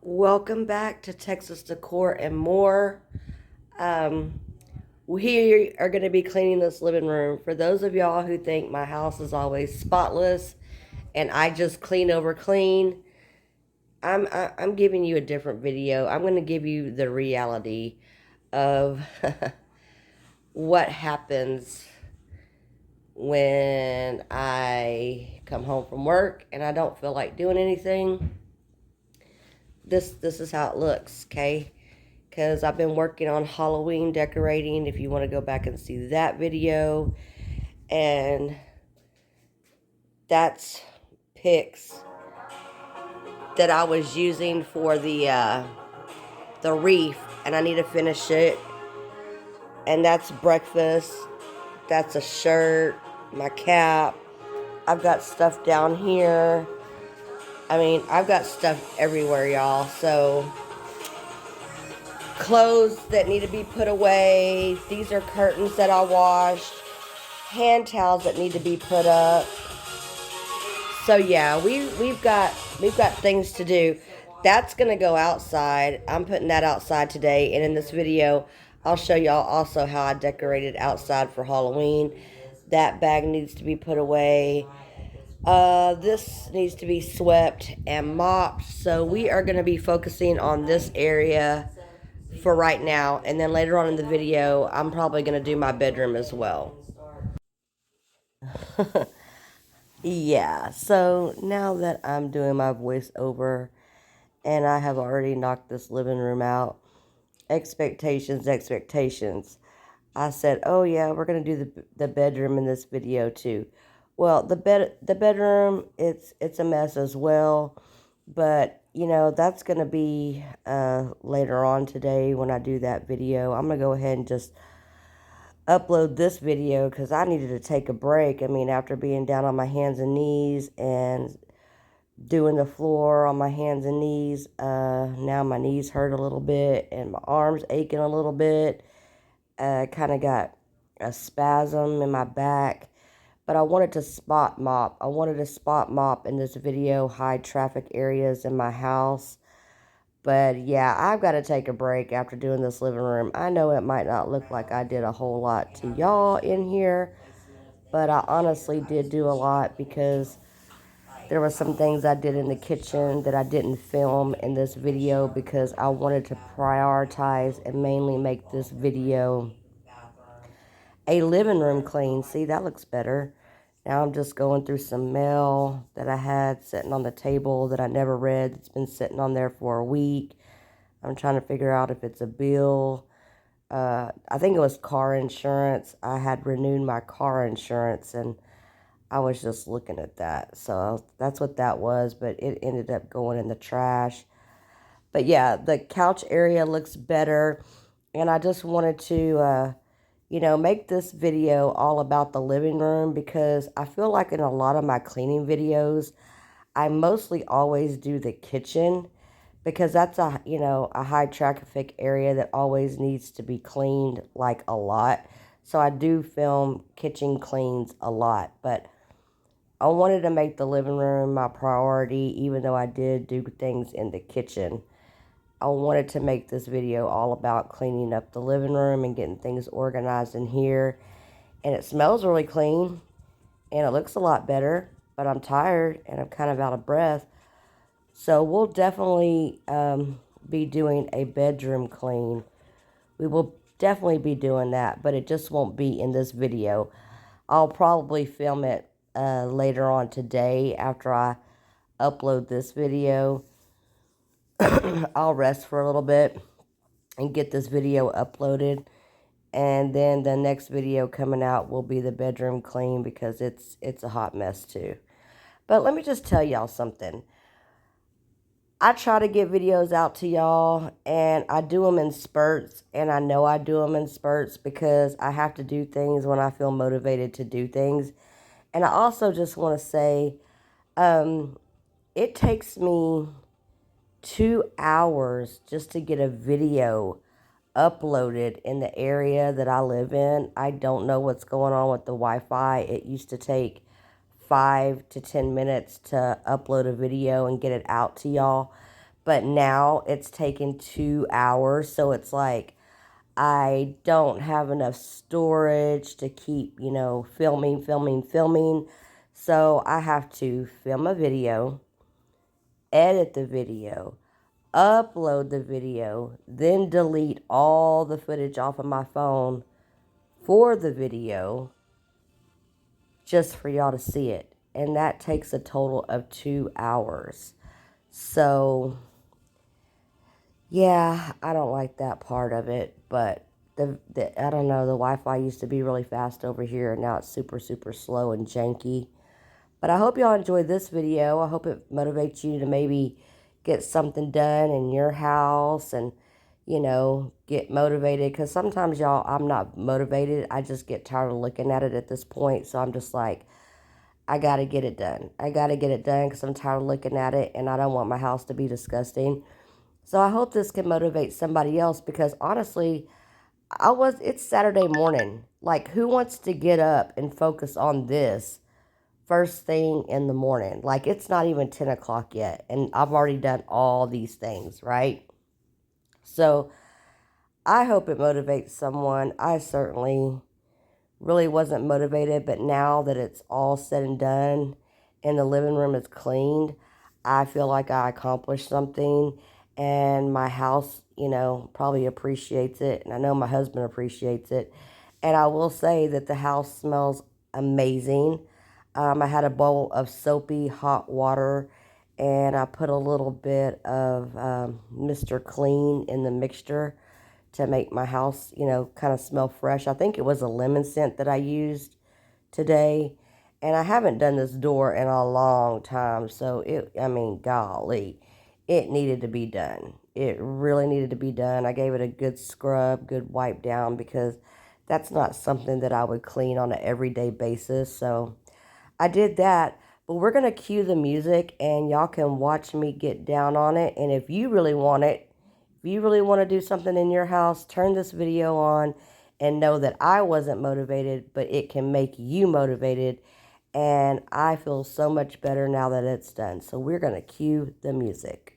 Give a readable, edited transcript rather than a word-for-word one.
Welcome back to Texas Decor and More. We are going to be cleaning this living room. For those of y'all who think my house is always spotless and I just clean over clean, I'm giving you a different video. I'm going to give you the reality of what happens when I come home from work and I don't feel like doing anything. This is how it looks, okay? Because I've been working on Halloween decorating, if you want to go back and see that video. And that's pics that I was using for the wreath, and I need to finish it. And that's breakfast. That's a shirt, my cap. I've got stuff down here. I mean, I've got stuff everywhere, y'all. So clothes that need to be put away. These are curtains that I washed. Hand towels that need to be put up. So yeah, we've got things to do. That's gonna go outside. I'm putting that outside today, and in this video, I'll show y'all also how I decorated outside for Halloween. That bag needs to be put away. This needs to be swept and mopped. So we are gonna be focusing on this area for right now, and then later on in the video, I'm probably gonna do my bedroom as well. Yeah, so now that I'm doing my voiceover and I have already knocked this living room out, expectations. I said, oh yeah, we're gonna do the bedroom in this video too. Well, the bedroom, it's a mess as well, but you know that's gonna be later on today when I do that video. I'm gonna go ahead and just upload this video because I needed to take a break. I mean, after being down on my hands and knees and doing the floor on my hands and knees, now my knees hurt a little bit and my arms aching a little bit. Kind of got a spasm in my back, but I wanted to spot mop. I wanted to spot mop in this video high traffic areas in my house. But yeah, I've got to take a break after doing this living room. I know it might not look like I did a whole lot to y'all in here, but I honestly did do a lot because there were some things I did in the kitchen that I didn't film in this video because I wanted to prioritize and mainly make this video a living room clean. See, that looks better. Now I'm just going through some mail that I had sitting on the table that I never read. It's been sitting on there for a week. I'm trying to figure out if it's a bill. I think it was car insurance. I had renewed my car insurance and I was just looking at that. So that's what that was, but it ended up going in the trash. But yeah, the couch area looks better. And I just wanted to, make this video all about the living room because I feel like in a lot of my cleaning videos, I mostly always do the kitchen because that's a high traffic area that always needs to be cleaned like a lot. So I do film kitchen cleans a lot, but I wanted to make the living room my priority even though I did do things in the kitchen. I wanted to make this video all about cleaning up the living room and getting things organized in here. And it smells really clean and it looks a lot better, but I'm tired and I'm kind of out of breath. So we'll definitely be doing a bedroom clean. We will definitely be doing that, but it just won't be in this video. I'll probably film it later on today after I upload this video. I'll rest for a little bit and get this video uploaded. And then the next video coming out will be the bedroom clean because it's a hot mess too. But let me just tell y'all something. I try to get videos out to y'all and I do them in spurts, and I know I do them in spurts because I have to do things when I feel motivated to do things. And I also just want to say, it takes me 2 hours just to get a video uploaded in the area that I live in. I don't know what's going on with the Wi-Fi. It used to take 5 to 10 minutes to upload a video and get it out to y'all. but now it's taken 2 hours. So it's like I don't have enough storage to keep, filming. So I have to film a video, edit the video, upload the video, then delete all the footage off of my phone for the video just for y'all to see it. And that takes a total of 2 hours. So, yeah, I don't like that part of it, but I don't know, the Wi-Fi used to be really fast over here, and now it's super, super slow and janky. But I hope y'all enjoyed this video. I hope it motivates you to maybe get something done in your house and, get motivated. Because sometimes, y'all, I'm not motivated. I just get tired of looking at it at this point. So I'm just like, I got to get it done. I got to get it done because I'm tired of looking at it and I don't want my house to be disgusting. So I hope this can motivate somebody else because honestly, it's Saturday morning. Like, who wants to get up and focus on this first thing in the morning? Like, it's not even 10 o'clock yet, and I've already done all these things, right? So I hope it motivates someone. I certainly really wasn't motivated, but now that it's all said and done and the living room is cleaned, I feel like I accomplished something, and my house, probably appreciates it, and I know my husband appreciates it. And I will say that the house smells amazing. I had a bowl of soapy hot water, and I put a little bit of Mr. Clean in the mixture to make my house, kind of smell fresh. I think it was a lemon scent that I used today. And I haven't done this door in a long time. So golly, it needed to be done. It really needed to be done. I gave it a good scrub, good wipe down because that's not something that I would clean on an everyday basis. So I did that. But we're going to cue the music and y'all can watch me get down on it. And if you really want it, if you really want to do something in your house, turn this video on and know that I wasn't motivated, but it can make you motivated. And I feel so much better now that it's done. So we're going to cue the music.